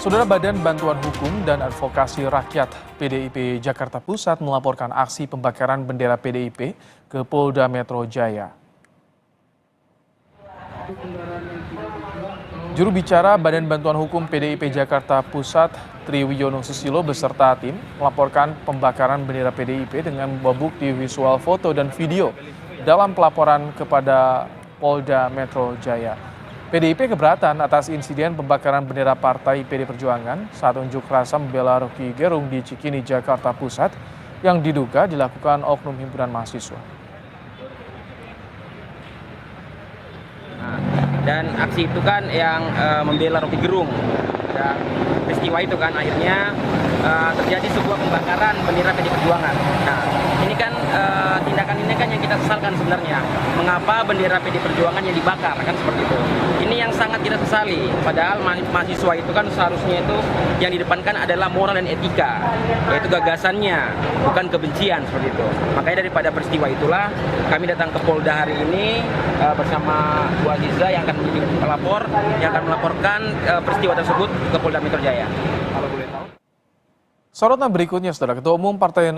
Saudara Badan Bantuan Hukum dan Advokasi Rakyat PDIP Jakarta Pusat melaporkan aksi pembakaran bendera PDIP ke Polda Metro Jaya. Juru bicara Badan Bantuan Hukum PDIP Jakarta Pusat, Triwiyono Susilo beserta tim melaporkan pembakaran bendera PDIP dengan membawa bukti visual foto dan video dalam pelaporan kepada Polda Metro Jaya. PDIP keberatan atas insiden pembakaran bendera Partai PD Perjuangan saat unjuk rasa membela Rocky Gerung di Cikini, Jakarta Pusat yang diduga dilakukan oknum himpunan mahasiswa. Dan aksi itu kan yang membela Rocky Gerung, dan peristiwa itu kan akhirnya terjadi sebuah pembakaran bendera PD Perjuangan. Nah, ini kan tindakan ini kan yang kita sesalkan sebenarnya. Mengapa bendera PD Perjuangan yang dibakar, kan seperti itu. Ini yang sangat kita sesali, padahal mahasiswa itu kan seharusnya itu yang didepankan adalah moral dan etika, yaitu gagasannya, bukan kebencian seperti itu. Makanya daripada peristiwa itulah kami datang ke Polda hari ini bersama Bu Aziza yang akan menjadi pelapor, yang akan melaporkan peristiwa tersebut ke Polda Metro Jaya. Kalau boleh tahu. Sorotan berikutnya, Saudara, Ketua Umum Partai